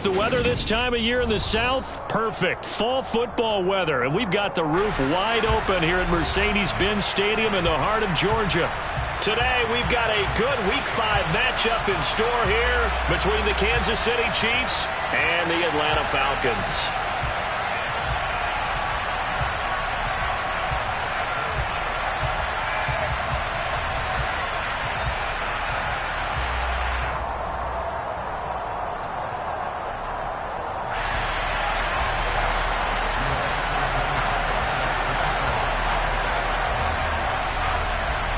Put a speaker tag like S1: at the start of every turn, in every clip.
S1: The weather this time of year in the South, perfect. Fall football weather, and we've got the roof wide open here at Mercedes-Benz Stadium in the heart of Georgia. Today, we've got a good Week 5 matchup in store here between the Kansas City Chiefs and the Atlanta Falcons.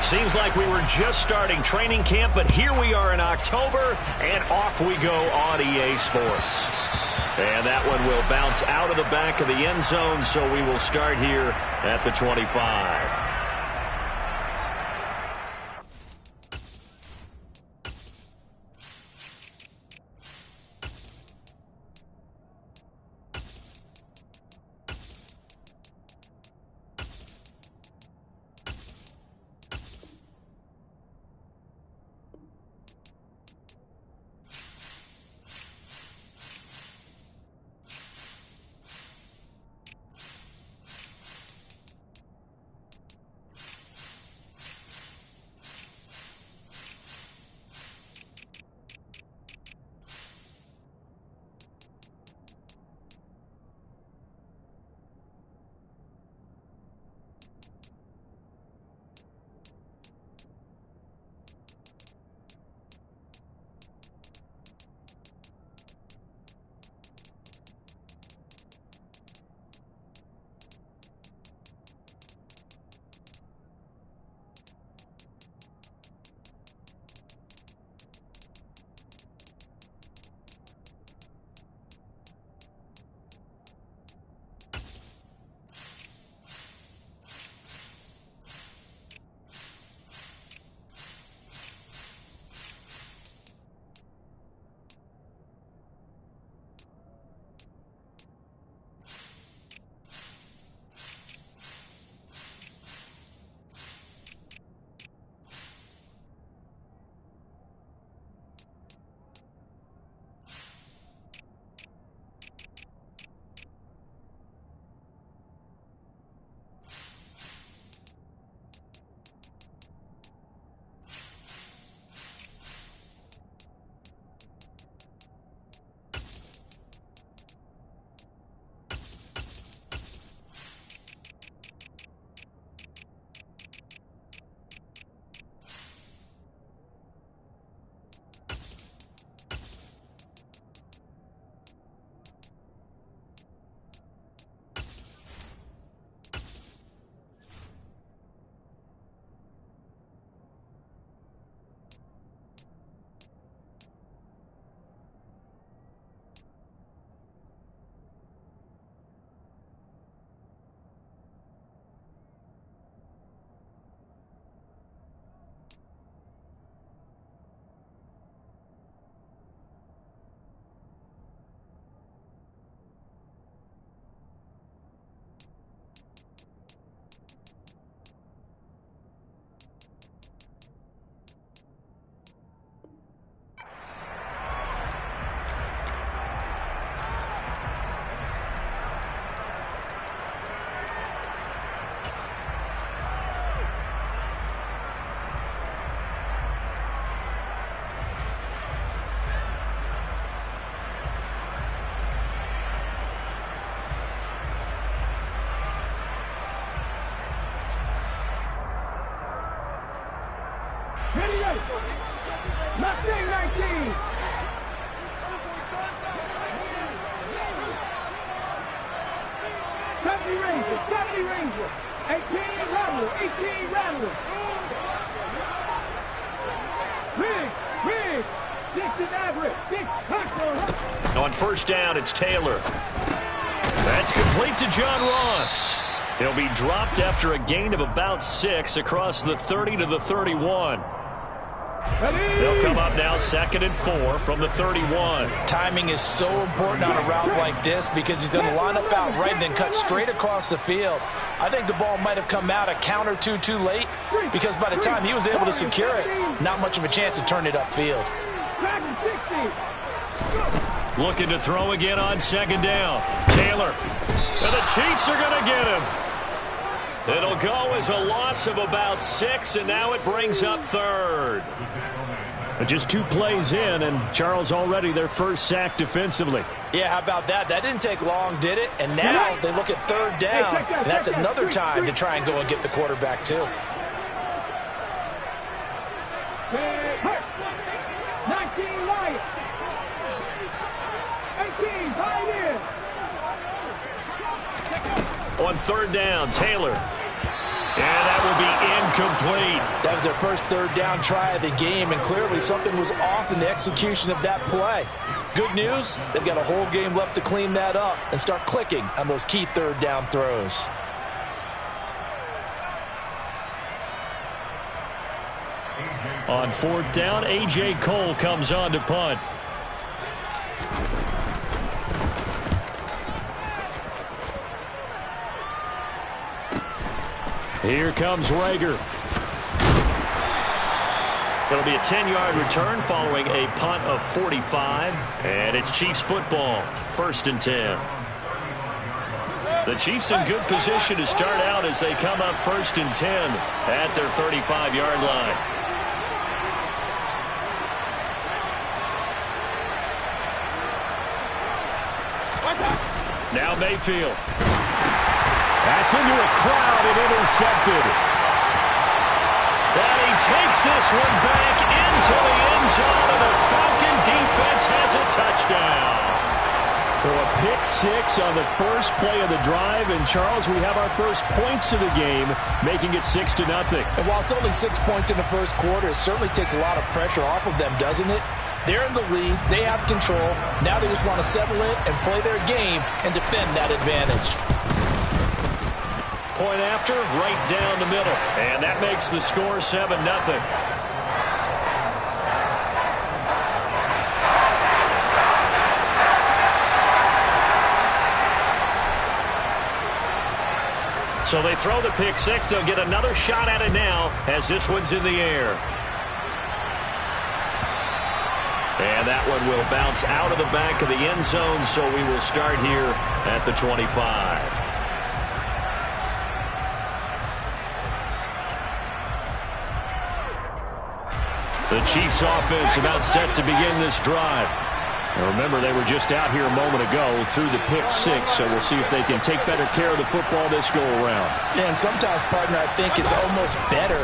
S1: Seems like we were just starting training camp, but here we are in October, and off we go on EA Sports. And that one will bounce out of the back of the end zone, so we will start here at the 25.
S2: Mustang 19. Company Ranger. 18 Rattler. 18 Rattler. Rig. 6 is average. 6 Hunter.
S1: On first down, it's Taylor. That's complete to John Ross. He'll be dropped after a gain of about 6 across the 30 to the 31. They'll come up now 2nd and 4 from the 31.
S3: Timing is so important on a route like this because he's going to line up out right and then cut straight across the field. I think the ball might have come out a count or two too late because by the time he was able to secure it, not much of a chance to turn it upfield.
S2: Back to 60.
S1: Looking to throw again on second down. Taylor. And the Chiefs are going to get him. It'll go as a loss of about 6, and now it brings up third.
S4: Just 2 plays in, and Charles already their first sack defensively.
S3: Yeah, how about that? That didn't take long, did it? And now they look at third down, and that's another time to try and go and get the quarterback, too.
S2: 19 Lions. 18 Pioneers.
S1: On third down, Taylor. And that will be incomplete.
S3: That was their first third down try of the game, and clearly something was off in the execution of that play. Good news, they've got a whole game left to clean that up and start clicking on those key third down throws.
S1: On fourth down, A.J. Cole comes on to punt. Here comes Rager. It'll be a 10-yard return following a punt of 45. And it's Chiefs football, 1st and 10. The Chiefs in good position to start out as they come up 1st and 10 at their 35-yard line. Now Mayfield.
S4: That's into a crowd and intercepted.
S1: And he takes this one back into the end zone, and the Falcon defense has a touchdown.
S4: Well, a pick-6 on the first play of the drive, and Charles, we have our first points of the game, making it 6-0.
S3: And while it's only 6 points in the first quarter, it certainly takes a lot of pressure off of them, doesn't it? They're in the lead. They have control. Now they just want to settle in and play their game and defend that advantage.
S1: Point after, right down the middle. And that makes the score 7-0. So they throw the pick-6. They'll get another shot at it now as this one's in the air. And that one will bounce out of the back of the end zone, so we will start here at the 25. The Chiefs offense about set to begin this drive. Now remember, they were just out here a moment ago through the pick-6, so we'll see if they can take better care of the football this go-around.
S3: Yeah, and sometimes, partner, I think it's almost better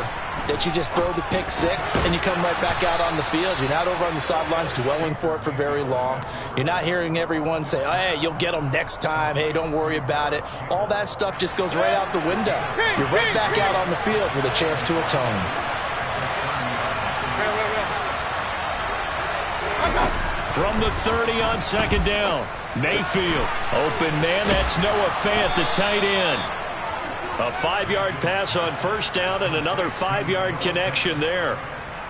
S3: that you just throw the pick-6 and you come right back out on the field. You're not over on the sidelines dwelling for it for very long. You're not hearing everyone say, oh, hey, you'll get them next time. Hey, don't worry about it. All that stuff just goes right out the window. You're right back out on the field with a chance to atone.
S1: From the 30 on second down, Mayfield. Open man, that's Noah Fant, the tight end. A 5-yard pass on first down and another 5-yard connection there.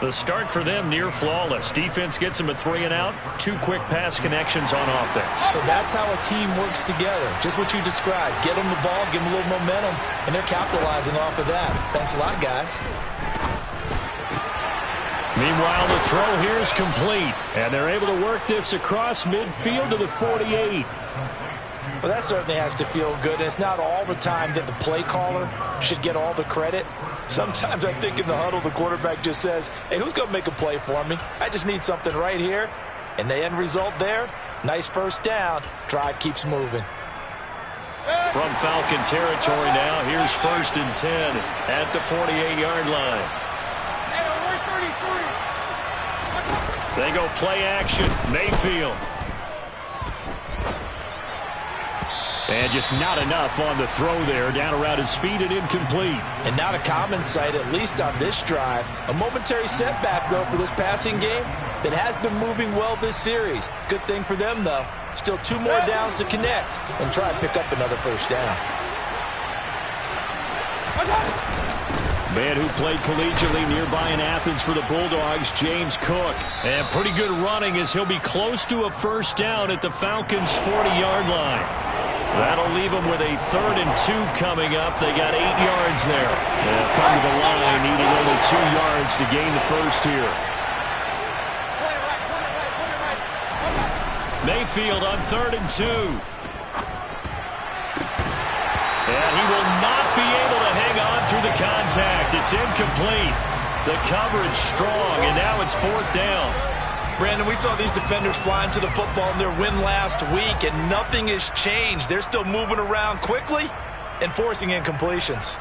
S1: The start for them near flawless. Defense gets them a 3-and-out. 2 quick pass connections on offense.
S3: So that's how a team works together. Just what you described. Get them the ball, give them a little momentum, and they're capitalizing off of that. Thanks a lot, guys.
S1: Meanwhile, the throw here is complete, and they're able to work this across midfield to the 48.
S3: Well, that certainly has to feel good, and it's not all the time that the play caller should get all the credit. Sometimes I think in the huddle, the quarterback just says, hey, who's going to make a play for me? I just need something right here. And the end result there, nice first down. Drive keeps moving.
S1: From Falcon territory now, here's 1st and 10 at the 48-yard line. They go play action. Mayfield. And just not enough on the throw there. Down around his feet and incomplete.
S3: And not a common sight, at least on this drive. A momentary setback, though, for this passing game that has been moving well this series. Good thing for them, though. Still 2 more downs to connect and try and pick up another first down.
S1: Man who played collegiately nearby in Athens for the Bulldogs, James Cook. And pretty good running as he'll be close to a first down at the Falcons' 40-yard line. That'll leave them with a 3rd and 2 coming up. They got 8 yards there. They'll come to the line needing only 2 yards to gain the first here. Mayfield on 3rd and 2. And he will not be able to hang on through the contact. It's incomplete. The coverage strong, and now it's 4th down.
S3: Brandon, we saw these defenders flying to the football in their win last week, and nothing has changed. They're still moving around quickly and forcing incompletions.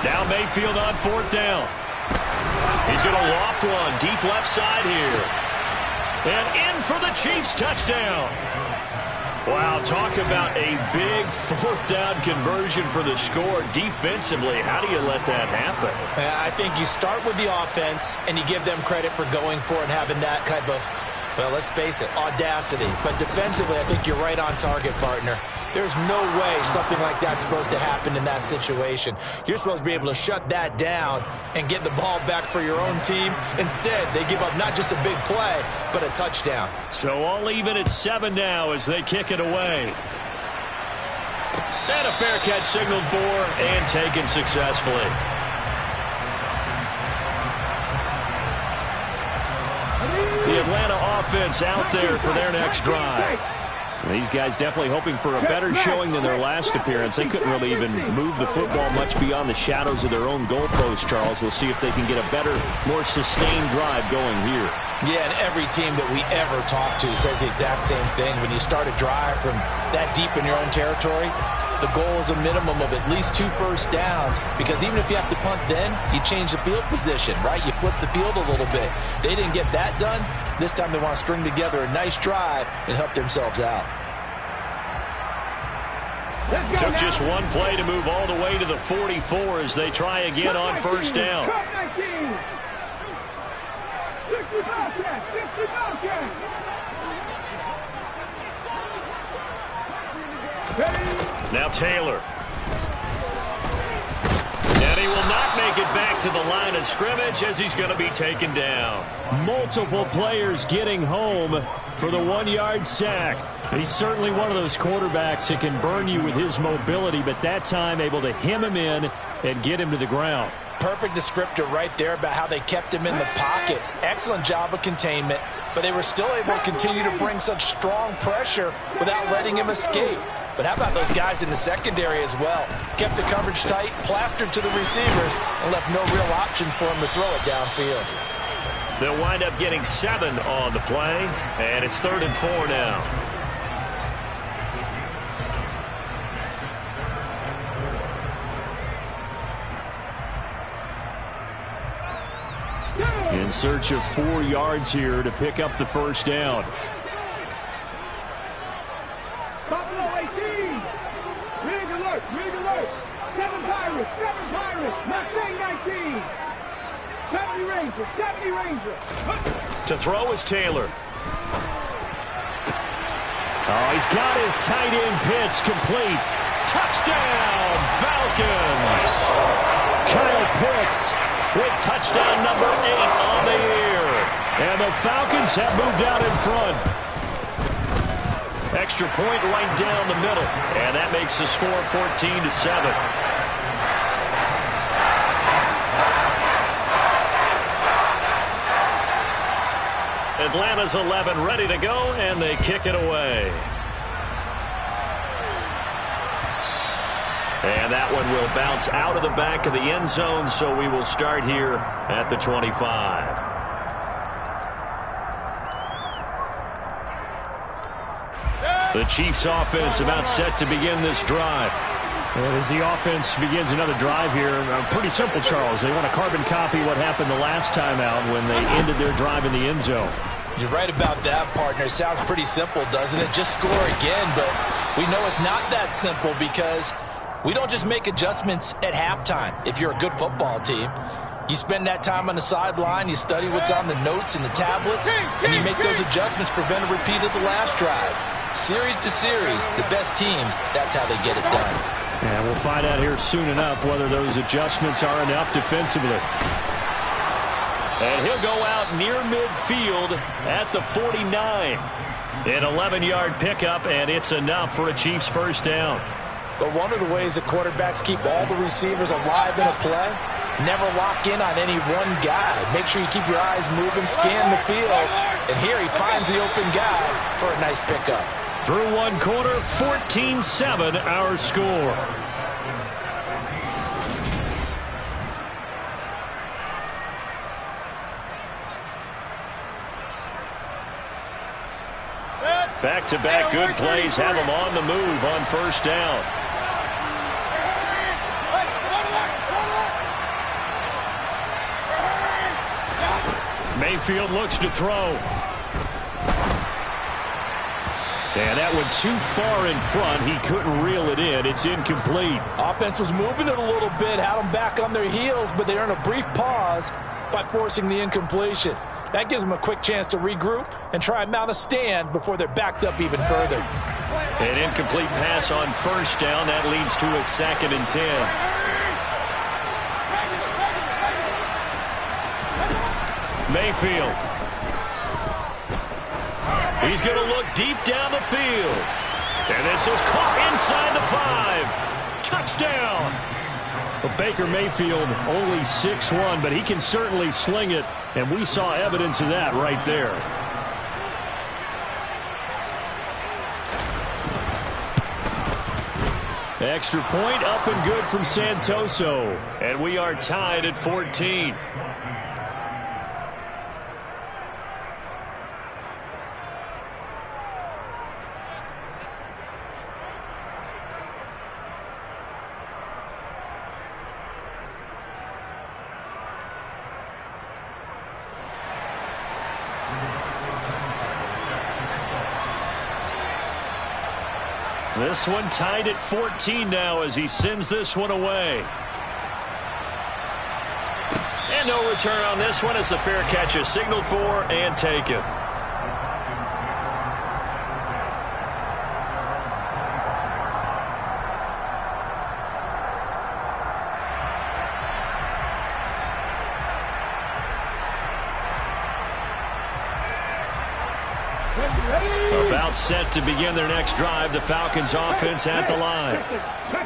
S1: Now Mayfield on 4th down. He's going to loft one deep left side here. And in for the Chiefs touchdown. Wow, talk about a big 4th down conversion for the score defensively. How do you let that happen?
S3: I think you start with the offense and you give them credit for going for it and having that kind of, well, let's face it, audacity. But defensively, I think you're right on target, partner. There's no way something like that's supposed to happen in that situation. You're supposed to be able to shut that down and get the ball back for your own team. Instead, they give up not just a big play, but a touchdown.
S1: So all even at 7 now as they kick it away. And a fair catch signaled for and taken successfully. The Atlanta offense out there for their next drive.
S4: These guys definitely hoping for a better showing than their last appearance. They couldn't really even move the football much beyond the shadows of their own goalpost, Charles. We'll see if they can get a better, more sustained drive going here.
S3: Yeah, and every team that we ever talk to says the exact same thing. When you start a drive from that deep in your own territory, the goal is a minimum of at least 2 first downs, because even if you have to punt then, you change the field position, right? You flip the field a little bit. They didn't get that done. This time they want to string together a nice drive and help themselves out.
S1: Took just one play to move all the way to the 44 as they try again on 1st down. Now Taylor. And he will not make it back to the line of scrimmage as he's going to be taken down.
S4: Multiple players getting home for the 1-yard sack. He's certainly one of those quarterbacks that can burn you with his mobility, but that time able to hem him in and get him to the ground.
S3: Perfect descriptor right there about how they kept him in the pocket. Excellent job of containment, but they were still able to continue to bring such strong pressure without letting him escape. But how about those guys in the secondary as well? Kept the coverage tight, plastered to the receivers, and left no real options for him to throw it downfield.
S1: They'll wind up getting 7 on the play, and it's 3rd and 4 now.
S4: In search of 4 yards here to pick up the 1st down.
S2: Buffalo 18. Rig alert, rig alert. 7 Pirates, Mustang 19. 70 Rangers, 70 Rangers.
S1: To throw is Taylor.
S4: Oh, he's got his tight end pitch complete.
S1: Touchdown, Falcons.
S4: Kyle Pitts
S1: With touchdown number 8 on the year.
S4: And the Falcons have moved out in front.
S1: Extra point right down the middle. And that makes the score 14-7. Atlanta's 11 ready to go, and they kick it away. And that one will bounce out of the back of the end zone, so we will start here at the 25. The Chiefs offense about set to begin this drive.
S4: And as the offense begins another drive here, pretty simple, Charles. They want to carbon copy what happened the last time out when they ended their drive in the end zone.
S3: You're right about that, partner. It sounds pretty simple, doesn't it? Just score again, but we know it's not that simple because we don't just make adjustments at halftime. If you're a good football team, you spend that time on the sideline, you study what's on the notes and the tablets, and you make those adjustments, prevent a repeat of the last drive. Series to series, the best teams, that's how they get it done.
S4: And we'll find out here soon enough whether those adjustments are enough defensively.
S1: And he'll go out near midfield at the 49. An 11-yard pickup, and it's enough for a Chiefs first down.
S3: But one of the ways that quarterbacks keep all the receivers alive in a play, never lock in on any one guy. Make sure you keep your eyes moving, scan the field. And here he finds the open guy for a nice pickup.
S1: Through one quarter, 14-7 our score. Back-to-back good plays have them on the move on first down. Mayfield looks to throw. And that went too far in front. He couldn't reel it in. It's incomplete.
S3: Offense was moving it a little bit, had them back on their heels, but they earned a brief pause by forcing the incompletion. That gives them a quick chance to regroup and try and mount a stand before they're backed up even further.
S1: An incomplete pass on first down. That leads to a 2nd and 10. Mayfield. He's going to look deep down the field. And this is caught inside the 5. Touchdown.
S4: Well, Baker Mayfield only 6'1", but he can certainly sling it, and we saw evidence of that right there. Extra point up and good from Santoso.
S1: And we are tied at 14. This one tied at 14 now as he sends this one away. And no return on this one as the fair catch is signaled for and taken. About set to begin their next drive. The Falcons offense at the line.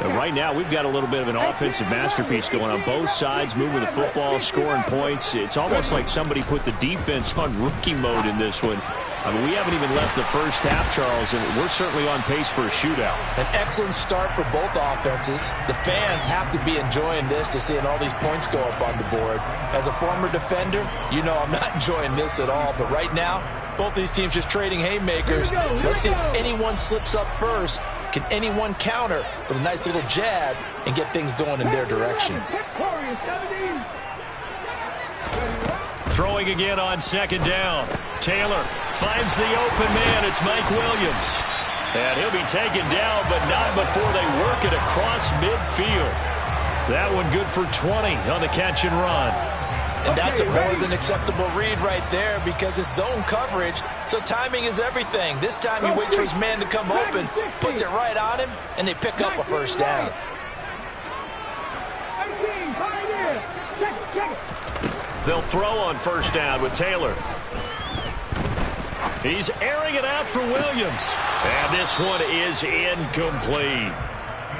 S1: And right now we've got a little bit of an offensive masterpiece going on both sides, moving the football, scoring points. It's almost like somebody put the defense on rookie mode in this one. I mean, we haven't even left the first half, Charles, and we're certainly on pace for a shootout.
S3: An excellent start for both offenses. The fans have to be enjoying this, to seeing all these points go up on the board. As a former defender, you know I'm not enjoying this at all. But right now, both these teams just trading haymakers. Let's see if anyone slips up first. Can anyone counter with a nice little jab and get things going in their direction?
S1: Throwing again on second down. Taylor finds the open man. It's Mike Williams. And he'll be taken down, but not before they work it across midfield. That one good for 20 on the catch and run.
S3: And that's a more than acceptable read right there because it's zone coverage, so timing is everything. This time he waits for his man to come open, puts it right on him, and they pick up a first down.
S1: They'll throw on first down with Taylor. He's airing it out for Williams. And this one is incomplete.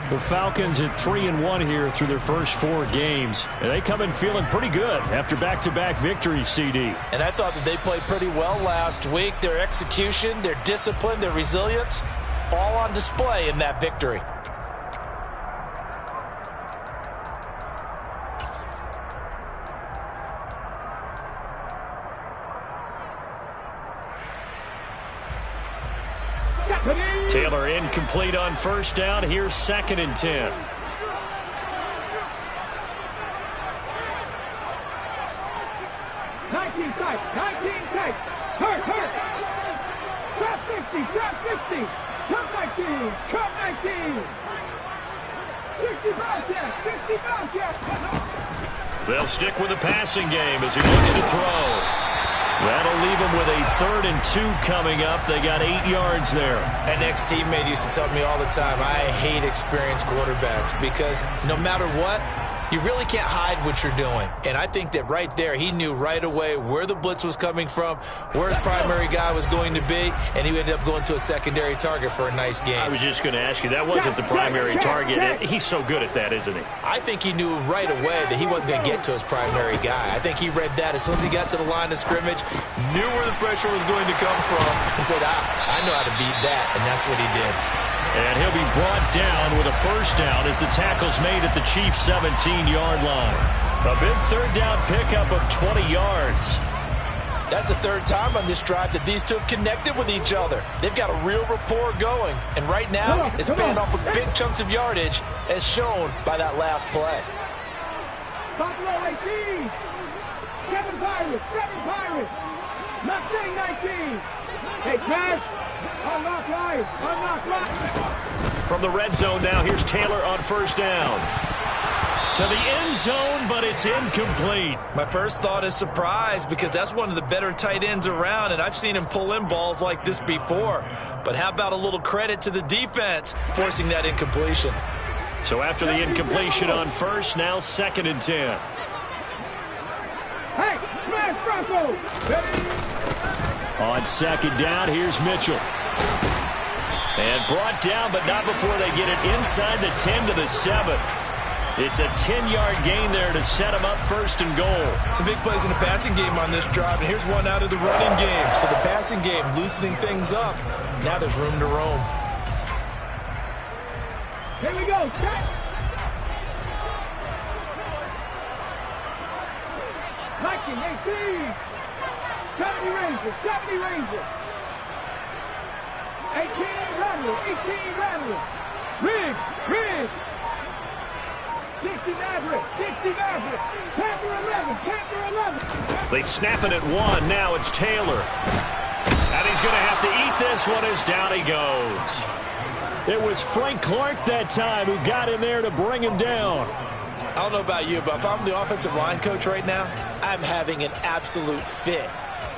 S4: The Falcons at 3-1 here through their first 4 games. And they come in feeling pretty good after back-to-back victories, CD.
S3: And I thought that they played pretty well last week. Their execution, their discipline, their resilience, all on display in that victory.
S1: Taylor incomplete on first down. Here's 2nd and 10. They'll stick with the passing game as he looks to throw. That'll leave them with a 3rd and 2 coming up. They got 8 yards there.
S3: An ex-teammate used to tell me all the time, I hate experienced quarterbacks because no matter what, You really can't hide what you're doing. And I think that right there, he knew right away where the blitz was coming from, where his primary guy was going to be, and he ended up going to a secondary target for a nice game.
S1: I was just going to ask you, that wasn't the primary target. He's so good at that, isn't he?
S3: I think he knew right away that he wasn't going to get to his primary guy. I think he read that as soon as he got to the line of scrimmage, knew where the pressure was going to come from, and said, I know how to beat that, and that's what he did.
S1: And he'll be brought down with a first down as the tackle's made at the Chiefs' 17-yard line. A big third down pickup of 20 yards.
S3: That's the third time on this drive that these two have connected with each other. They've got a real rapport going. And right now, it's paying off with big chunks of yardage, as shown by that last play.
S2: Buffalo 18. 7 Pirates. Mustang 19. Hey, pass. Unlock right.
S1: From the red zone now, here's Taylor on first down. To the end zone, but it's incomplete.
S3: My first thought is surprise, because that's one of the better tight ends around, and I've seen him pull in balls like this before. But how about a little credit to the defense forcing that incompletion?
S1: So after the incompletion on first, now 2nd and 10.
S2: Hey, smash Bronco.
S4: On second down, here's Mitchell.
S1: And brought down, but not before they get it inside the 10 to the 7. It's a 10-yard gain there to set him up 1st and goal.
S3: Some big plays in the passing game on this drive, and here's one out of the running game. So the passing game loosening things up. Now there's room to roam.
S2: Here we go. Set. 19, 70 Rangers. 18 Rattler. Riggs. 60 Maverick. Panther 11.
S1: They snap it at 1. Now it's Taylor. And he's going to have to eat this one as down he goes.
S4: It was Frank Clark that time who got in there to bring him down.
S3: I don't know about you, but if I'm the offensive line coach right now, I'm having an absolute fit.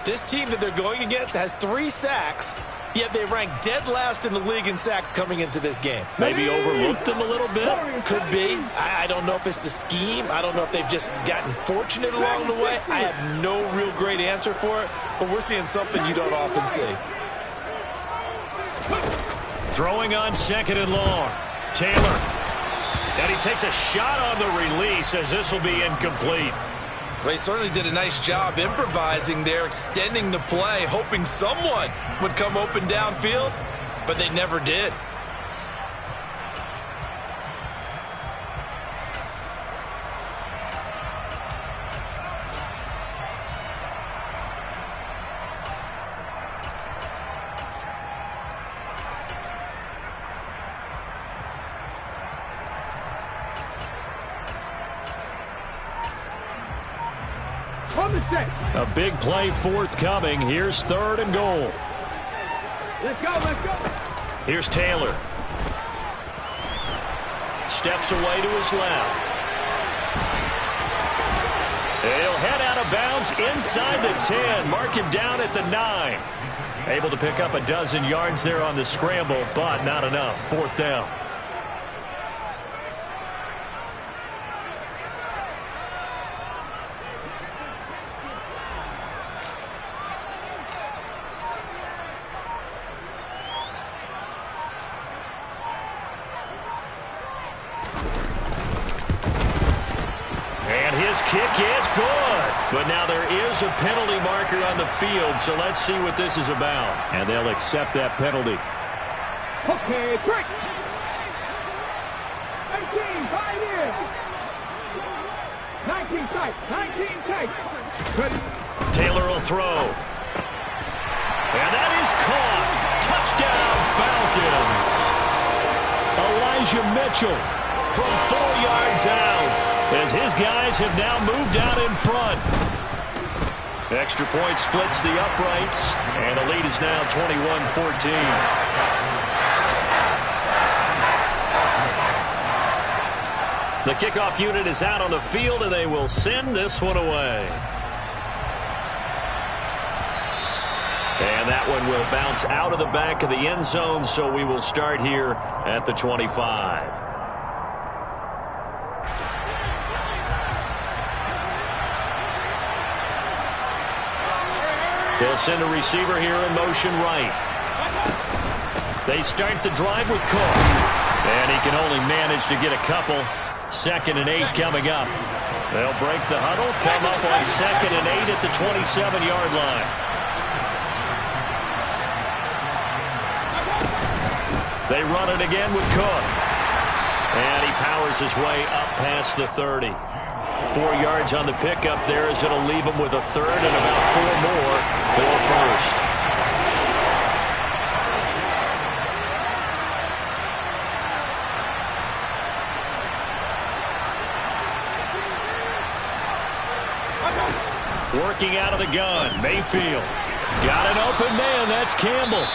S3: This team that they're going against has 3 sacks, yet they rank dead last in the league in sacks coming into this game.
S1: Maybe overlooked them a little bit?
S3: Could be. I don't know if it's the scheme. I don't know if they've just gotten fortunate along the way. I have no real great answer for it, but we're seeing something you don't often see.
S1: Throwing on 2nd and long. Taylor. And he takes a shot on the release as this will be incomplete.
S3: Well, he certainly did a nice job improvising there, extending the play, hoping someone would come open downfield, but they never did.
S4: A big play forthcoming. Here's 3rd and goal.
S2: Let's go.
S1: Here's Taylor. Steps away to his left. He'll head out of bounds inside the 10. Mark him down at the 9. Able to pick up a dozen yards there on the scramble, but not enough. 4th down. Kick is good, but now there is a penalty marker on the field, so let's see what this is about.
S4: And they'll accept that penalty.
S2: Okay, break. 18, 5 in. 19 tight. Ready.
S1: Taylor will throw. And that is caught. Touchdown, Falcons.
S4: Elijah Mitchell
S1: from 4 yards out, as his guys have now moved out in front. Extra point splits the uprights, and the lead is now 21-14. The kickoff unit is out on the field, and they will send this one away. And that one will bounce out of the back of the end zone, so we will start here at the 25. They'll send a receiver here in motion right. They start the drive with Cook. And he can only manage to get a couple. 2nd and 8 coming up. They'll break the huddle, come up on 2nd and 8 at the 27-yard line. They run it again with Cook. And he powers his way up past the 30. 4 yards on the pickup there as it'll leave him with a third and about 4 more for first. Working out of the gun, Mayfield. Got an open man, that's Campbell.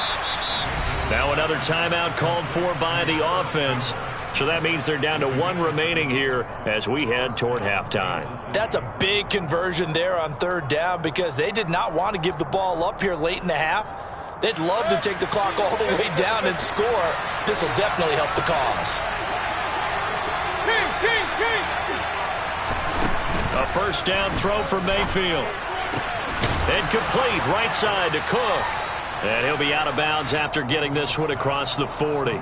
S1: Now another timeout called for by the offense. So that means they're down to 1 remaining here as we head toward halftime.
S3: That's a big conversion there on 3rd down because they did not want to give the ball up here late in the half. They'd love to take the clock all the way down and score. This will definitely help the cause.
S1: A 1st down throw for Mayfield. Incomplete, right side to Cook. And he'll be out of bounds after getting this one across the 40.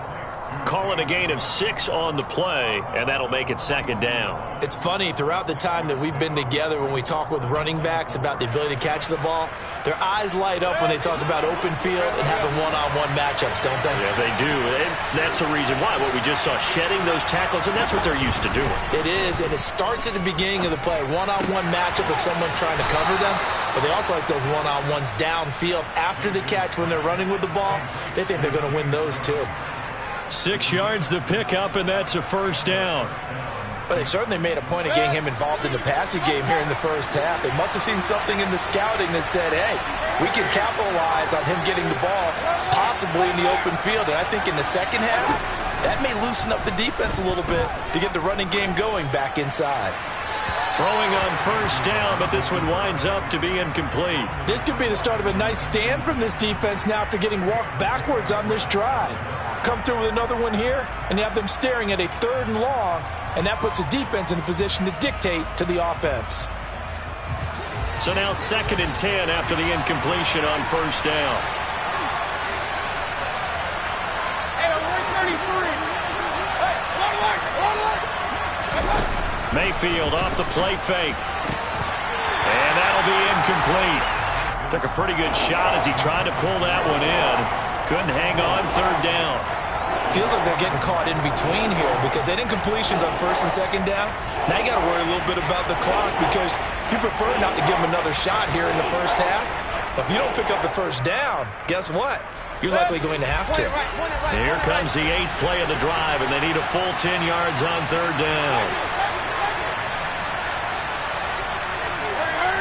S1: Call it a gain of 6 on the play, and that'll make it 2nd down.
S3: It's funny, throughout the time that we've been together, when we talk with running backs about the ability to catch the ball, their eyes light up when they talk about open field and having one-on-one matchups, don't they?
S1: Yeah, they do. And that's the reason why. What we just saw, shedding those tackles, and that's what they're used to doing.
S3: It is, and it starts at the beginning of the play. One-on-one matchup if someone's trying to cover them, but they also like those one-on-ones downfield after the catch when they're running with the ball. They think they're going to win those too.
S1: 6 yards the pickup, and that's a 1st down.
S3: But they certainly made a point of getting him involved in the passing game here in the 1st half. They must have seen something in the scouting that said, hey, we can capitalize on him getting the ball possibly in the open field. And I think in the 2nd half, that may loosen up the defense a little bit to get the running game going back inside.
S1: Throwing on 1st down, but this one winds up to be incomplete.
S3: This could be the start of a nice stand from this defense now after getting walked backwards on this drive. Come through with another one here, and you have them staring at a 3rd and long, and that puts the defense in a position to dictate to the offense.
S1: So now 2nd and 10 after the incompletion on 1st down.
S2: Hey, 133. Hey,
S1: Mayfield off the play fake. And that'll be incomplete. Took a pretty good shot as he tried to pull that one in. Couldn't hang on, 3rd down.
S3: Feels like they're getting caught in between here because they didn't completions on 1st and 2nd down. Now you got to worry a little bit about the clock because you prefer not to give them another shot here in the 1st half. But if you don't pick up the 1st down, guess what? You're likely going to have to.
S1: Here comes the 8th play of the drive, and they need a full 10 yards on 3rd down.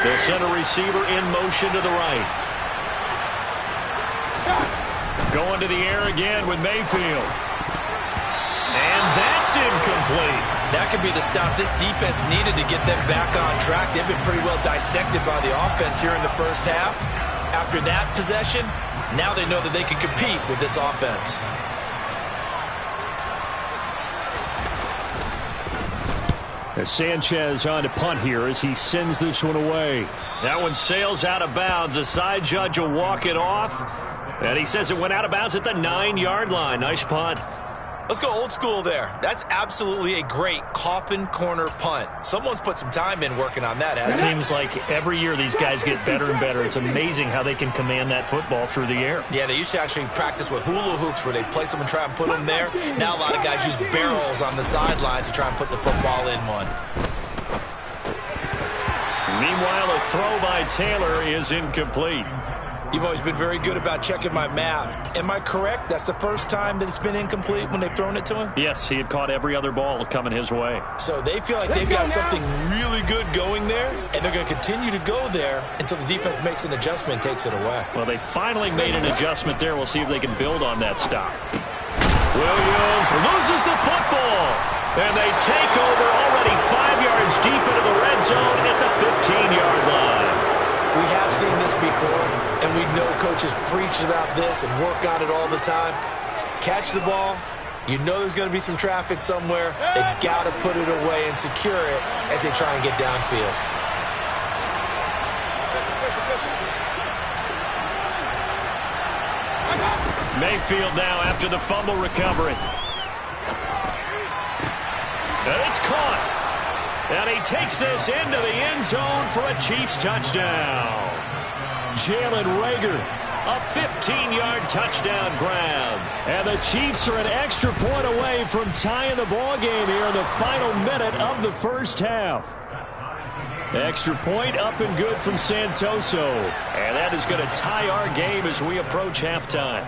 S1: They'll send a receiver in motion to the right. Going to the air again with Mayfield. And that's incomplete.
S3: That could be the stop this defense needed to get them back on track. They've been pretty well dissected by the offense here in the 1st half. After that possession, now they know that they can compete with this offense.
S4: As Sanchez on to punt here as he sends this one away.
S1: That one sails out of bounds. The side judge will walk it off. And he says it went out of bounds at the 9-yard line. Nice punt.
S3: Let's go old school there. That's absolutely a great coffin corner punt. Someone's put some time in working on that, hasn't it?
S1: Seems like every year these guys get better and better. It's amazing how they can command that football through the air.
S3: Yeah, they used to actually practice with hula hoops where they place them and try and put them there. Now a lot of guys use barrels on the sidelines to try and put the football in one.
S1: Meanwhile, a throw by Taylor is incomplete.
S3: You've always been very good about checking my math. Am I correct? That's the 1st time that it's been incomplete when they've thrown it to him?
S1: Yes, he had caught every other ball coming his way.
S3: So they feel like they've got something really good going there, and they're going to continue to go there until the defense makes an adjustment and takes it away.
S1: Well, they finally made an adjustment there. We'll see if they can build on that stop. Williams loses the football, and they take over already 5 yards deep into the red zone at the 15-yard line.
S3: We have seen this before, and we know coaches preach about this and work on it all the time. Catch the ball. You know there's going to be some traffic somewhere. They've got to put it away and secure it as they try and get downfield.
S1: Mayfield now after the fumble recovery. And it's caught. And he takes this into the end zone for a Chiefs touchdown. Jalen Reagor, a 15-yard touchdown grab. And the Chiefs are an extra point away from tying the ball game here in the final minute of the first half. Extra point up and good from Santoso. And that is going to tie our game as we approach halftime.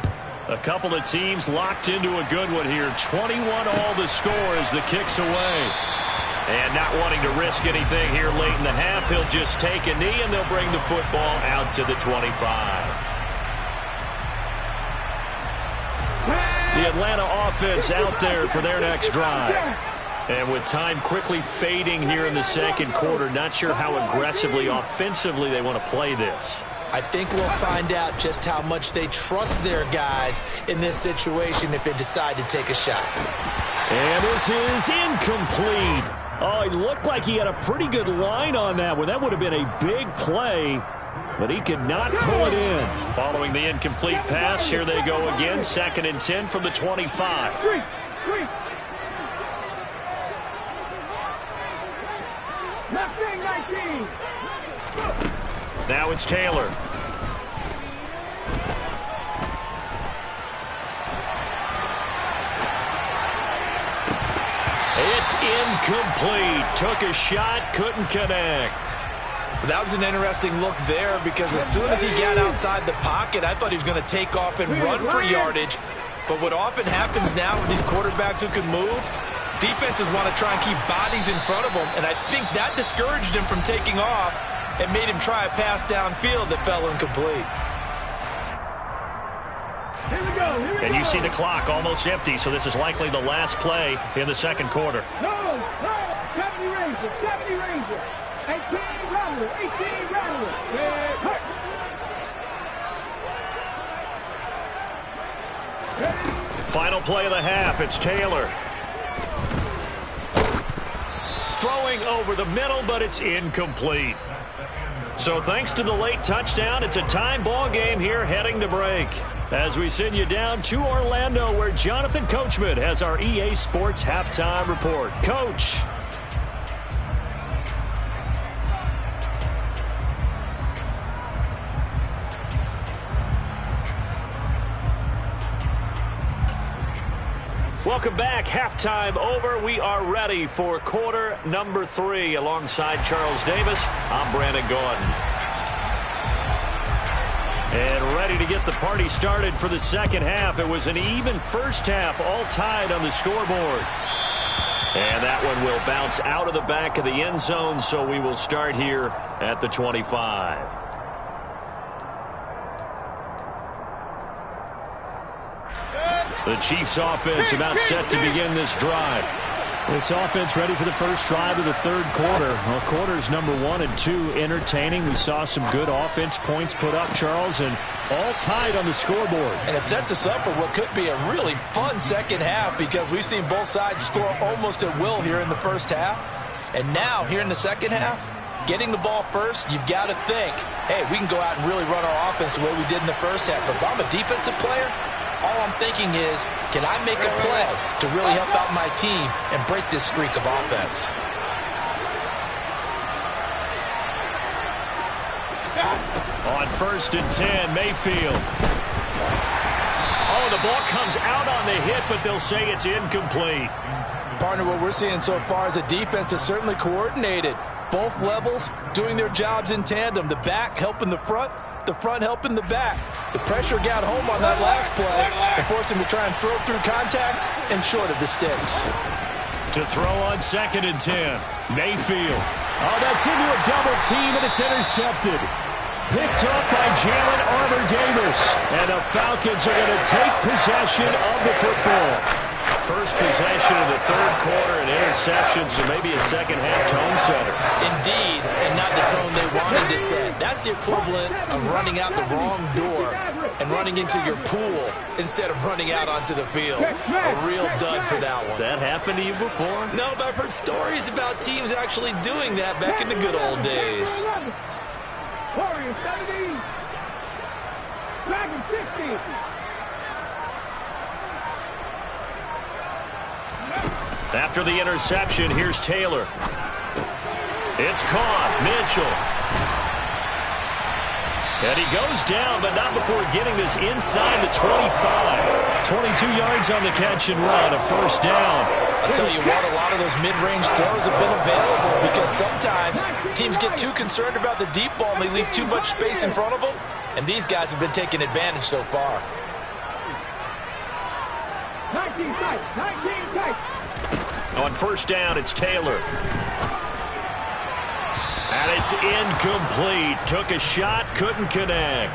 S1: A couple of teams locked into a good one here. 21 all the score as the kick's away. And not wanting to risk anything here late in the half, he'll just take a knee and they'll bring the football out to the 25. The Atlanta offense out there for their next drive. And with time quickly fading here in the second quarter, not sure how aggressively, offensively they want to play this.
S3: I think we'll find out just how much they trust their guys in this situation if they decide to take a shot.
S4: And this is incomplete. Oh, it looked like he had a pretty good line on that one. That would have been a big play, but he could not pull it in.
S1: Following the incomplete pass, here they go again. 2nd and 10 from the 25. Now it's Taylor. It's incomplete. Took a shot, couldn't connect.
S3: That was an interesting look there because as soon as he got outside the pocket, I thought he was going to take off and run for yardage. But what often happens now with these quarterbacks who can move, defenses want to try and keep bodies in front of them, and I think that discouraged him from taking off and made him try a pass downfield that fell incomplete.
S1: And you see the clock almost empty, so this is likely the last play in the second quarter.
S2: No, 70 Ranger, 18 Rattler, 18 Rattler.
S1: Final play of the half, it's Taylor. Throwing over the middle, but it's incomplete. So thanks to the late touchdown, it's a time ball game here heading to break. As we send you down to Orlando, where Jonathan Coachman has our EA Sports Halftime Report. Coach. Welcome back. Halftime over. We are ready for quarter number 3. Alongside Charles Davis, I'm Brandon Gordon. And ready to get the party started for the second half. It was an even first half, all tied on the scoreboard. And that one will bounce out of the back of the end zone, so we will start here at the 25. The Chiefs offense about set to begin this drive.
S4: This offense ready for the first drive of the third quarter. Well, quarters number 1 and 2 entertaining. We saw some good offense points put up, Charles, and all tied on the scoreboard.
S3: And it sets us up for what could be a really fun second half because we've seen both sides score almost at will here in the first half. And now, here in the second half, getting the ball first, you've got to think, hey, we can go out and really run our offense the way we did in the first half. But if I'm a defensive player, all I'm thinking is, can I make a play to really help out my team and break this streak of offense?
S1: On 1st and 10, Mayfield. Oh, the ball comes out on the hit, but they'll say it's incomplete.
S3: Partner, what we're seeing so far is a defense that's certainly coordinated. Both levels doing their jobs in tandem. The back helping the front helping the back. The pressure got home on that last play and forced him to try and throw through contact and short of the sticks.
S1: To throw on 2nd and 10, Mayfield.
S4: Oh, that's into a double team, and it's intercepted. Picked up by Jalen Armour-Davis. And the Falcons are going to take possession of the football.
S1: First possession of the third quarter, an interception, so maybe a second-half tone setter.
S3: Indeed, and not the tone they wanted to set. That's the equivalent of running out the wrong door and running into your pool instead of running out onto the field. A real dud for that one.
S1: Has that happened to you before?
S3: No, but I've heard stories about teams actually doing that back in the good old days.
S2: Warriors 70. Dragon 60.
S1: After the interception, here's Taylor. It's caught. Mitchell. And he goes down, but not before getting this inside the 25. 22 yards on the catch and run, a first down.
S3: I'll tell you what, a lot of those mid-range throws have been available because sometimes teams get too concerned about the deep ball and they leave too much space in front of them, and these guys have been taking advantage so far.
S2: 19 tight, 19 tight.
S1: On first down, it's Taylor. And it's incomplete. Took a shot, couldn't connect.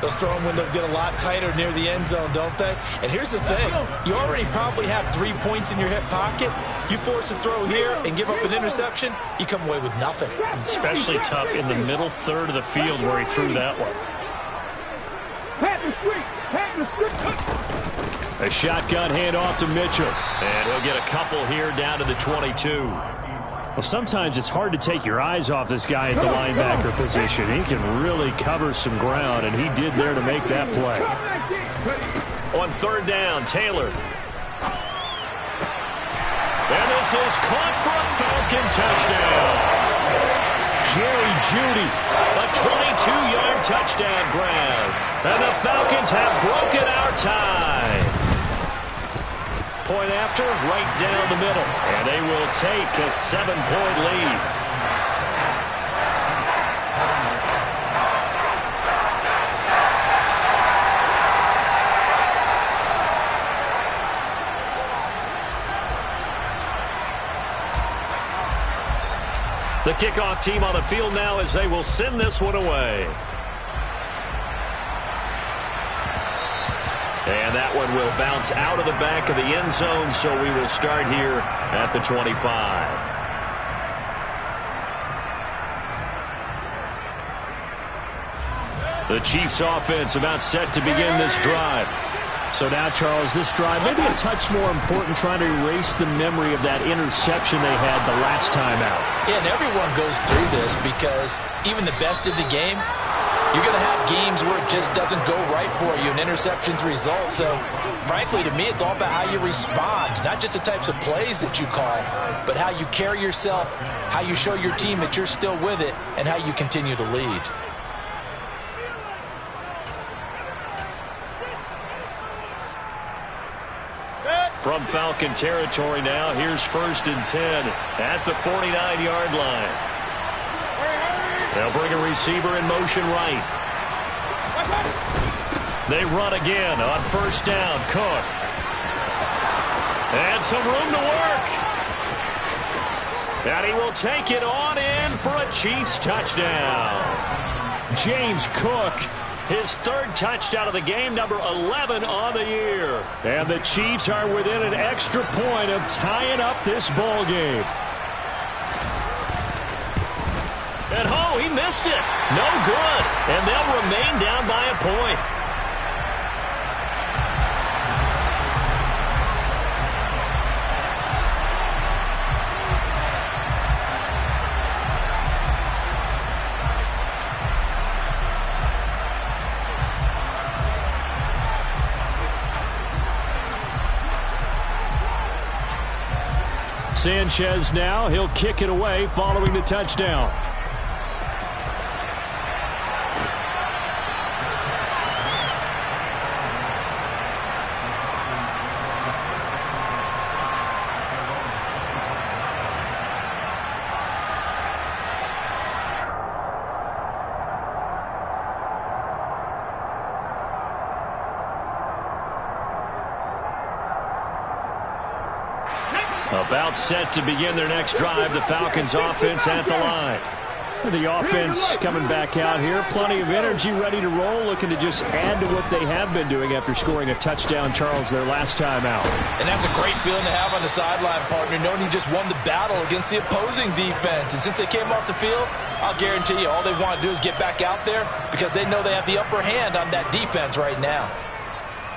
S3: Those throwing windows get a lot tighter near the end zone, don't they? And here's the thing. You already probably have 3 points in your hip pocket. You force a throw here and give up an interception, you come away with nothing.
S4: Especially tough in the middle third of the field where he threw that one. A shotgun handoff to Mitchell.
S1: And he'll get a couple here down to the 22.
S4: Well, sometimes it's hard to take your eyes off this guy at the linebacker position. He can really cover some ground, and he did there to make that play.
S1: On third down, Taylor. And this is caught for a Falcon touchdown. Jerry Jeudy, a 22-yard touchdown grab. And the Falcons have broken our tie. Point after, right down the middle. And they will take a 7-point lead. The kickoff team on the field now as they will send this one away. And that one will bounce out of the back of the end zone, so we will start here at the 25. The Chiefs offense about set to begin this drive.
S4: So now, Charles, this drive maybe a touch more important, trying to erase the memory of that interception they had the last time out.
S3: Yeah, and everyone goes through this because even the best in the game, you're going to have games where it just doesn't go right for you, and interceptions result. So, frankly, to me, it's all about how you respond, not just the types of plays that you call, but how you carry yourself, how you show your team that you're still with it, and how you continue to lead.
S1: From Falcon territory now, here's 1st and 10 at the 49-yard line. They'll bring a receiver in motion right. They run again on first down. Cook. And some room to work. And he will take it on in for a Chiefs touchdown. James Cook, his 3rd touchdown of the game, number 11 on the year.
S4: And the Chiefs are within an extra point of tying up this ball game.
S1: And oh, he missed it. No good. And they'll remain down by a point.
S4: Sanchez now, he'll kick it away following the touchdown.
S1: About set to begin their next drive, the Falcons offense at the line.
S4: The offense coming back out here. Plenty of energy, ready to roll, looking to just add to what they have been doing after scoring a touchdown, Charles, their last time out.
S3: And that's a great feeling to have on the sideline, partner, knowing you just won the battle against the opposing defense. And since they came off the field, I'll guarantee you all they want to do is get back out there because they know they have the upper hand on that defense right now.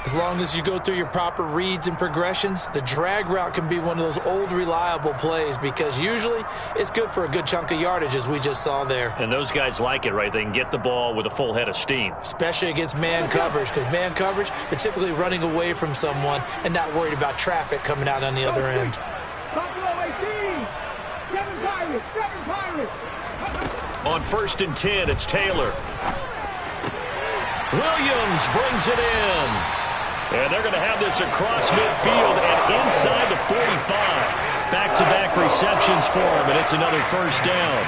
S3: As long as you go through your proper reads and progressions, the drag route can be one of those old reliable plays because usually it's good for a good chunk of yardage as we just saw there.
S1: And those guys like it, right? They can get the ball with a full head of steam.
S3: Especially against man coverage because man coverage, they're typically running away from someone and not worried about traffic coming out on the other end.
S2: Buffalo 18. 7 Pirates. 7 Pirates.
S1: On 1st and 10, it's Taylor. Williams brings it in. And they're going to have this across midfield and inside the 45. Back-to-back receptions for him, and it's another first down.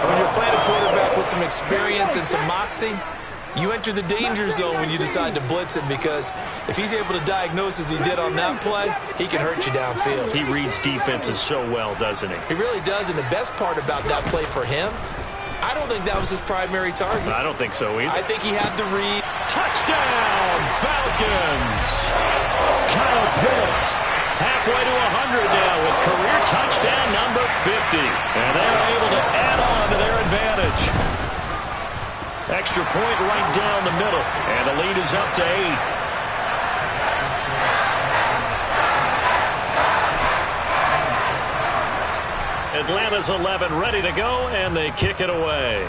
S3: When you're playing a quarterback with some experience and some moxie, you enter the danger zone when you decide to blitz him, because if he's able to diagnose as he did on that play, he can hurt you downfield.
S1: He reads defenses so well, doesn't he?
S3: He really does, and the best part about that play for him, I don't think that was his primary target.
S1: I don't think so either.
S3: I think he had the read.
S1: Touchdown, Falcons! Kyle Pitts halfway to 100 now with career touchdown number 50. And they're able to add on to their advantage. Extra point right down the middle. And the lead is up to 8. Atlanta's 11 ready to go, and they kick it away.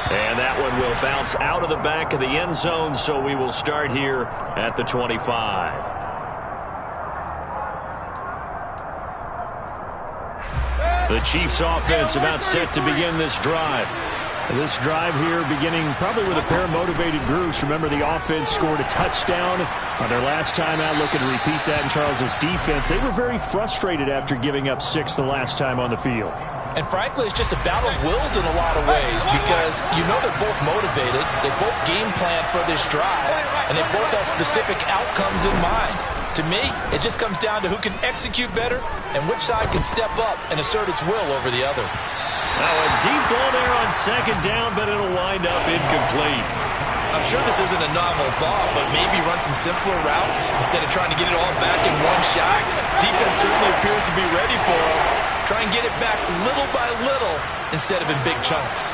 S1: And that one will bounce out of the back of the end zone, so we will start here at the 25. The Chiefs offense about set to begin this drive.
S4: This drive here beginning probably with a pair of motivated groups. Remember, the offense scored a touchdown on their last time out. Looking to repeat that in Charles's defense. They were very frustrated after giving up 6 the last time on the field.
S3: And frankly, it's just a battle of wills in a lot of ways, because you know they're both motivated. They both game plan for this drive, and they both have specific outcomes in mind. To me, it just comes down to who can execute better and which side can step up and assert its will over the other.
S1: Now a deep ball there on 2nd down, but it'll wind up incomplete.
S3: I'm sure this isn't a novel thought, but maybe run some simpler routes instead of trying to get it all back in one shot. Defense certainly appears to be ready for him. Try and get it back little by little instead of in big chunks.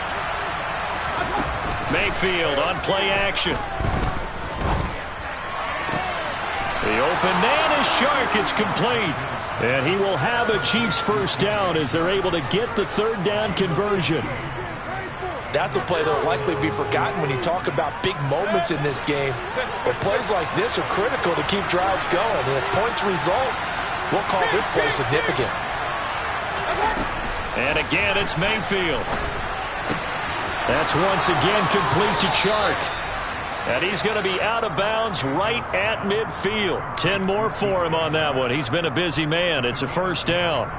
S1: Mayfield on play action. The open man is Shark. It's complete.
S4: And he will have a Chiefs first down as they're able to get the 3rd down conversion.
S3: That's a play that will likely be forgotten when you talk about big moments in this game. But plays like this are critical to keep drives going. And if points result, we'll call this play significant.
S1: And again, it's Mayfield.
S4: That's once again complete to Chark.
S1: And he's going to be out of bounds right at midfield. 10 more for him on that one. He's been a busy man. It's a first down.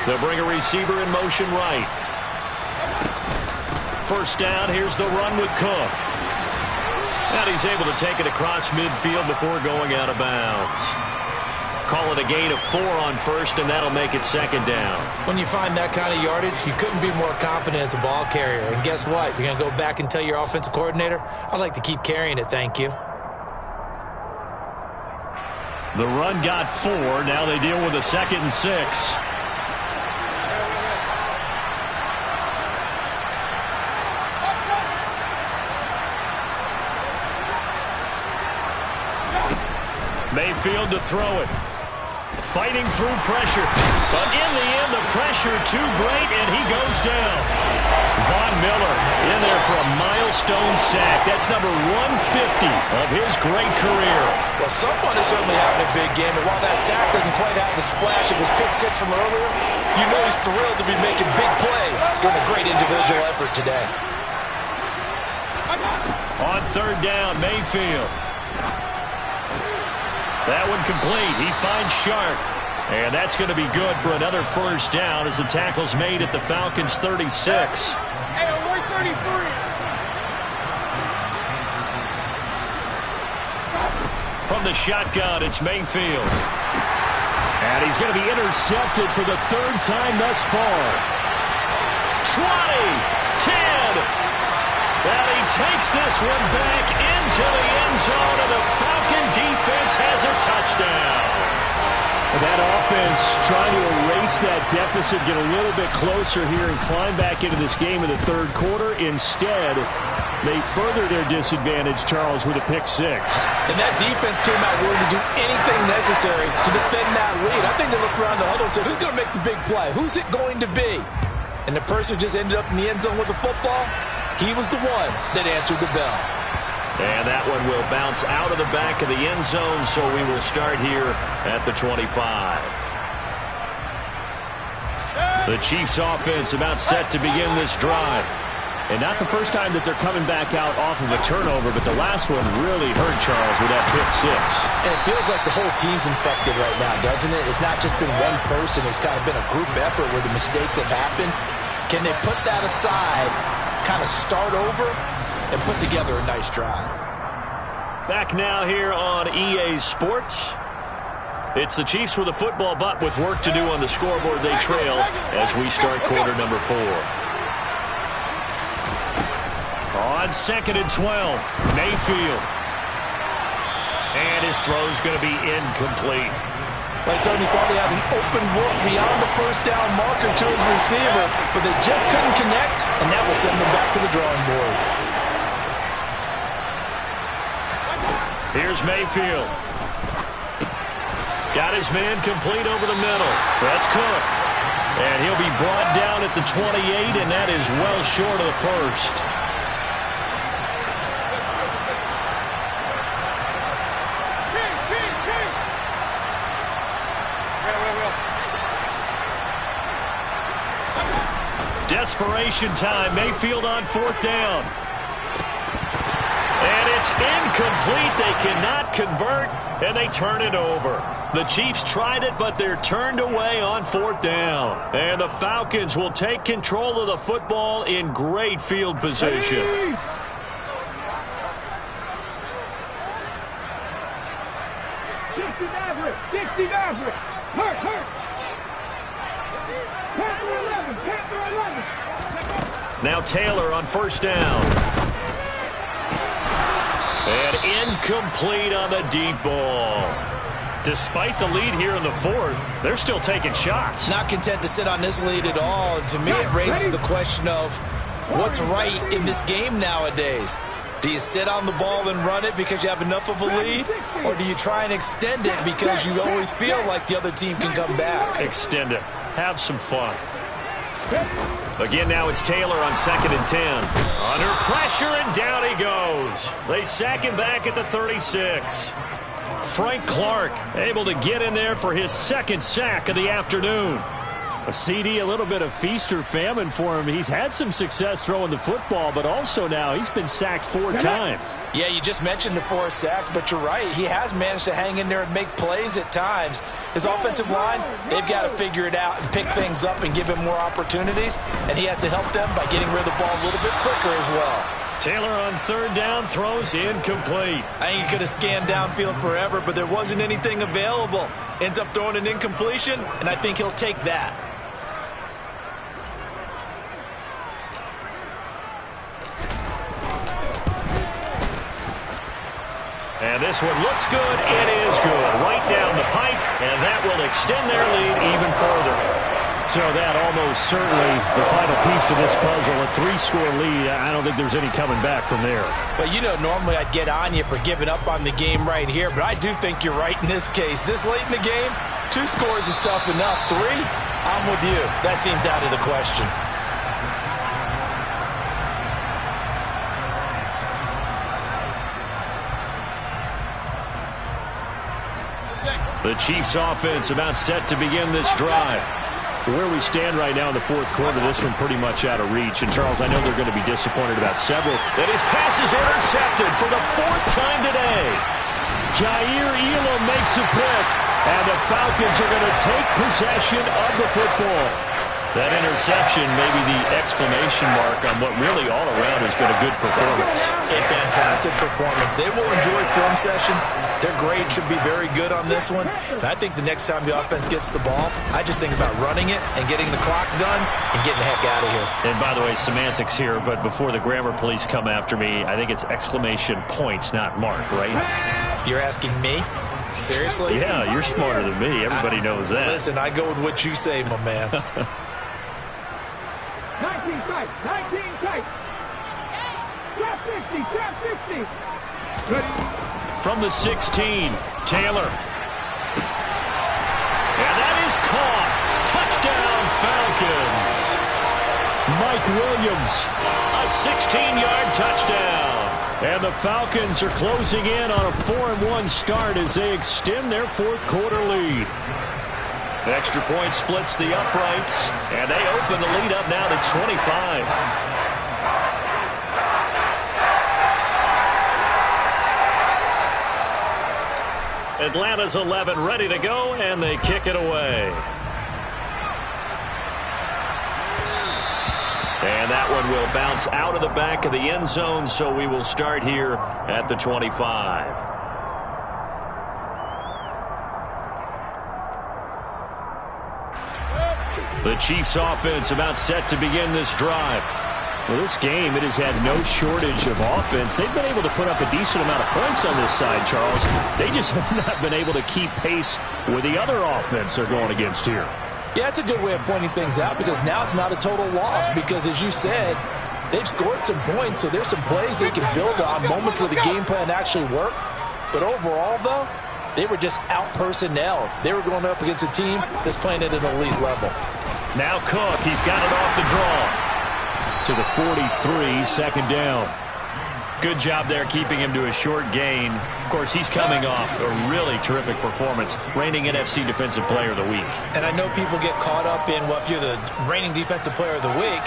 S1: They'll bring a receiver in motion right. First down. Here's the run with Cook. And he's able to take it across midfield before going out of bounds. Call it a gain of 4 on 1st, and that'll make it 2nd down.
S3: When you find that kind of yardage, you couldn't be more confident as a ball carrier. And guess what? You're going to go back and tell your offensive coordinator, I'd like to keep carrying it, thank you.
S1: The run got 4. Now they deal with a 2nd and 6. Mayfield to throw it. Fighting through pressure. But in the end, the pressure too great, and he goes down. Von Miller in there for a milestone sack. That's number 150 of his great career.
S3: Well, someone is certainly having a big game, and while that sack doesn't quite have the splash of his pick 6 from earlier, you know he's thrilled to be making big plays during a great individual effort today.
S1: On 3rd down, Mayfield. That one complete. He finds Shark. And that's going to be good for another first down as the tackle's made at the Falcons' 36.
S2: Hey, we're 33.
S1: From the shotgun, it's Mayfield. And he's going to be intercepted for the 3rd time thus far. 20, 10. And he takes this one back into the end zone, and the Falcon defense has a touchdown.
S4: That offense trying to erase that deficit, get a little bit closer here and climb back into this game in the 3rd quarter. Instead, they further their disadvantage, Charles, with a pick 6.
S3: And that defense came out willing to do anything necessary to defend that lead. I think they looked around the huddle and said, who's going to make the big play? Who's it going to be? and the person who just ended up in the end zone with the football, he was the one that answered the bell.
S1: And that one will bounce out of the back of the end zone, so we will start here at the 25. The Chiefs offense about set to begin this drive.
S4: And not the first time that they're coming back out off of a turnover, but the last one really hurt Charles with that pick six.
S3: And it feels like the whole team's infected right now, doesn't it? It's not just been one person. It's kind of been a group effort where the mistakes have happened. Can they put that aside, kind of start over, and put together a nice drive?
S1: Back now here on EA Sports. It's the Chiefs with a football, but with work to do on the scoreboard, they trail as we start quarter number 4. On 2nd and 12, Mayfield. And his throw's going to be incomplete.
S3: I certainly thought he had an open look beyond the first down marker to his receiver, but they just couldn't connect, and that will send them back to the drawing board.
S1: Here's Mayfield. Got his man complete over the middle. That's Cook. And he'll be brought down at the 28, and that is well short of the first. Desperation time. Mayfield on 4th down. And it's incomplete. They cannot convert, and they turn it over. The Chiefs tried it, but they're turned away on 4th down. And the Falcons will take control of the football in great field position.
S2: Hey! 60 Maverick! 60 Maverick! Hurt! Panther 11! Panther 11!
S1: Now Taylor on 1st down. And incomplete on the deep ball. Despite the lead here in the 4th, they're still taking shots.
S3: Not content to sit on this lead at all. And to me, it raises the question of what's right in this game nowadays. Do you sit on the ball and run it because you have enough of a lead? Or do you try and extend it because you always feel like the other team can come back?
S1: Extend it. Have some fun. Again, now it's Taylor on 2nd and 10. Under pressure, and down he goes. They sack him back at the 36. Frank Clark able to get in there for his 2nd sack of the afternoon.
S4: A CD, a little bit of feast or famine for him. He's had some success throwing the football, but also now he's been sacked 4 times.
S3: Yeah, you just mentioned the 4 sacks, but you're right. He has managed to hang in there and make plays at times. His offensive line, they've got to figure it out and pick things up and give him more opportunities, and he has to help them by getting rid of the ball a little bit quicker as well.
S1: Taylor on 3rd down, throws incomplete.
S3: I think he could have scanned downfield forever, but there wasn't anything available. Ends up throwing an incompletion, and I think he'll take that.
S1: And this one looks good. It is good. Right down the pipe, and that will extend their lead even further. So that almost certainly the final piece to this puzzle, a 3-score lead. I don't think there's any coming back from there.
S3: But, you know, normally I'd get on you for giving up on the game right here, but I do think you're right in this case. This late in the game, 2 scores is tough enough. 3, I'm with you. That seems out of the question.
S1: The Chiefs offense about set to begin this drive.
S4: Where we stand right now in the 4th quarter, this one pretty much out of reach. And, Charles, I know they're going to be disappointed about several.
S1: And his pass is intercepted for the 4th time today.
S4: Jair Elam makes a pick, and the Falcons are going to take possession of the football.
S1: That interception may be the exclamation mark on what really all around has been a good performance.
S3: A fantastic performance. They will enjoy film session. Their grade should be very good on this one. And I think the next time the offense gets the ball, I just think about running it and getting the clock done and getting the heck out of here.
S1: And by the way, semantics here, but before the grammar police come after me, I think it's exclamation point, not mark, right?
S3: You're asking me? Seriously?
S1: Yeah, you're smarter than me. Everybody knows that.
S3: Listen, I go with what you say, my man.
S2: 19 tight! 19 tight! Trap 50! Trap 50! Good.
S1: From the 16, Taylor. And that is caught. Touchdown, Falcons.
S4: Mike Williams.
S1: A 16-yard touchdown.
S4: And the Falcons are closing in on a 4-1 start as they extend their fourth-quarter lead.
S1: Extra point splits the uprights, and they open the lead up now to 25. Atlanta's 11 ready to go, and they kick it away. And that one will bounce out of the back of the end zone, so we will start here at the 25. The Chiefs offense about set to begin this drive.
S4: Well, this game, it has had no shortage of offense. They've been able to put up a decent amount of points on this side, Charles. They just have not been able to keep pace with the other offense they're going against here.
S3: Yeah, it's a good way of pointing things out because now it's not a total loss because, as you said, they've scored some points, so there's some plays they can build on, moments where the game plan actually worked. But overall, though, they were just out-personnel. They were going up against a team that's playing at an elite level.
S1: Now Cook, he's got it off the draw.
S4: To the 43, second down.
S1: Good job there keeping him to a short gain. Of course, he's coming off a really terrific performance, reigning NFC Defensive Player of the Week.
S3: And I know people get caught up in, well, if you're the reigning Defensive Player of the Week,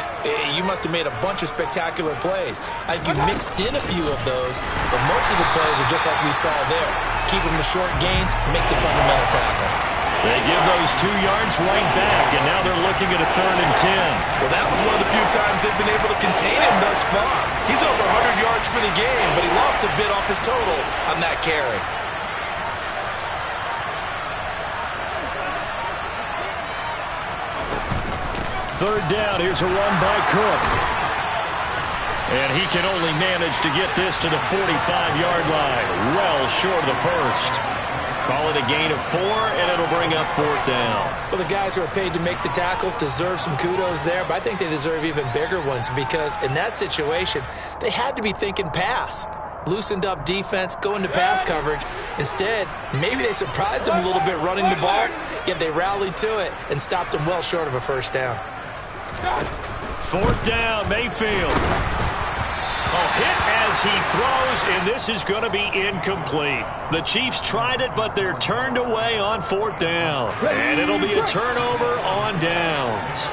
S3: you must have made a bunch of spectacular plays. I think you mixed in a few of those, but most of the plays are just like we saw there. Keep them to short gains, make the fundamental tackle.
S1: They give those 2 yards right back, and now they're looking at a 3rd and 10.
S3: Well, that was one of the few times they've been able to contain him thus far. He's over 100 yards for the game, but he lost a bit off his total on that carry.
S4: Third down, here's a run by Cook.
S1: And he can only manage to get this to the 45-yard line, well short of the first. Call it a gain of 4, and it'll bring up 4th down.
S3: Well, the guys who are paid to make the tackles deserve some kudos there, but I think they deserve even bigger ones because in that situation, they had to be thinking pass. Loosened up defense, go into pass coverage. Instead, maybe they surprised them a little bit running the ball, yet they rallied to it and stopped them well short of a first down.
S1: 4th down, Mayfield. A hit as he throws, and this is going to be incomplete. The Chiefs tried it, but they're turned away on 4th down. And it'll be a turnover on downs.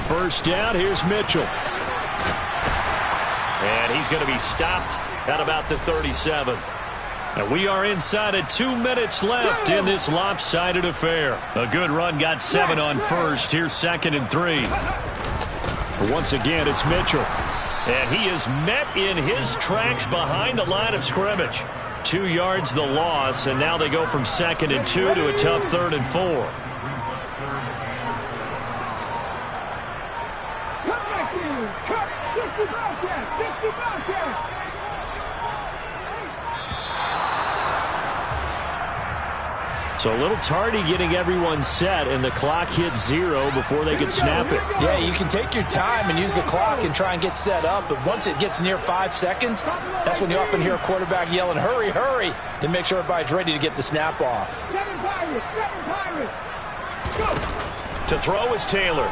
S4: First down, here's Mitchell.
S1: And he's going to be stopped at about the 37. And we are inside of 2 minutes left in this lopsided affair. A good run got 7 on first. Here's 2nd and 3.
S4: Once again, it's Mitchell.
S1: And he is met in his tracks behind the line of scrimmage. 2 yards the loss, and now they go from 2nd and 2 to a tough 3rd and 4.
S4: So a little tardy getting everyone set, and the clock hits 0 before they could snap it.
S3: Yeah, you can take your time and use the clock and try and get set up, but once it gets near 5 seconds, that's when you often hear a quarterback yelling, hurry, hurry, to make sure everybody's ready to get the snap off.
S1: To throw is Taylor.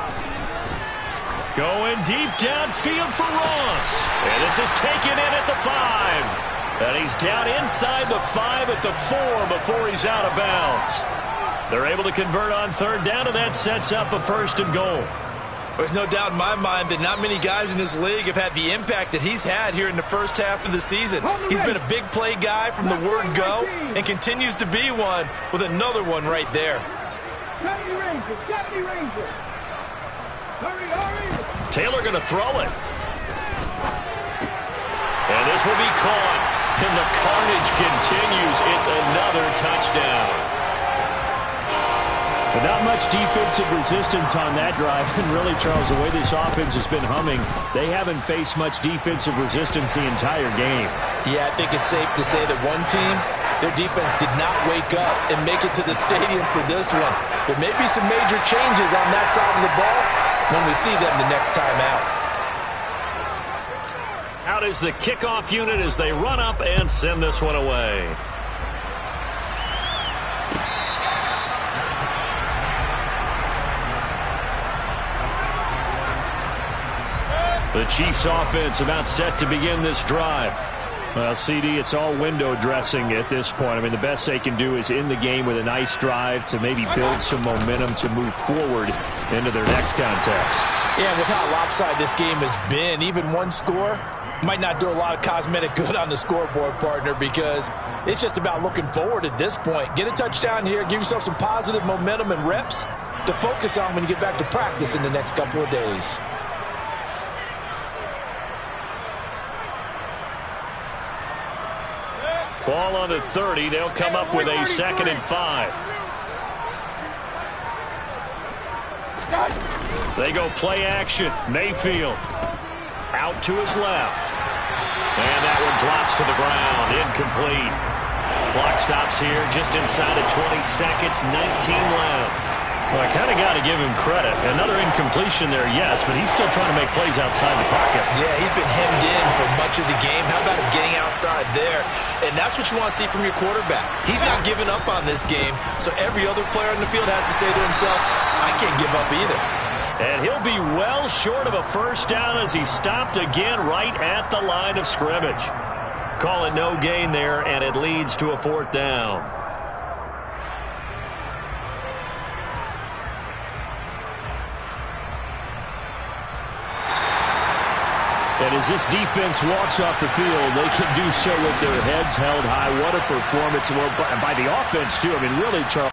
S1: Going deep downfield for Ross. And this is taken in at the 5. And he's down inside the 5 at the 4 before he's out of bounds. They're able to convert on 3rd down, and that sets up a 1st and goal.
S3: There's no doubt in my mind that not many guys in this league have had the impact that he's had here in the first half of the season. He's been a big play guy from the word go and continues to be one with another one right there.
S1: Taylor going to throw it. And this will be caught. And the carnage continues. It's another touchdown.
S4: Without much defensive resistance on that drive, and really, Charles, the way this offense has been humming, they haven't faced much defensive resistance the entire game.
S3: Yeah, I think it's safe to say that one team, their defense did not wake up and make it to the stadium for this one. There may be some major changes on that side of the ball when we see them the next time out.
S1: Out is the kickoff unit as they run up and send this one away. The Chiefs offense about set to begin this drive.
S4: Well, CD, it's all window dressing at this point. I mean, the best they can do is in the game with a nice drive to maybe build some momentum to move forward into their next contest.
S3: Yeah, with how lopsided this game has been, even one score might not do a lot of cosmetic good on the scoreboard, partner, because it's just about looking forward at this point. Get a touchdown here, give yourself some positive momentum and reps to focus on when you get back to practice in the next couple of days.
S1: Ball on the 30. They'll come up with a 2nd and 5. They go play action. Mayfield out to his left. And that one drops to the ground. Incomplete. Clock stops here just inside of 20 seconds. 19 left.
S4: Well, I kind of got to give him credit. Another incompletion there, yes, but he's still trying to make plays outside the pocket.
S3: Yeah, he's been hemmed in for much of the game. How about him getting outside there? And that's what you want to see from your quarterback. He's not giving up on this game, so every other player on the field has to say to himself, I can't give up either.
S1: And he'll be well short of a first down as he stopped again right at the line of scrimmage. Call it no gain there, and it leads to a 4th down.
S4: And as this defense walks off the field, they can do so with their heads held high. What a performance by the offense, too. I mean, really, Charles.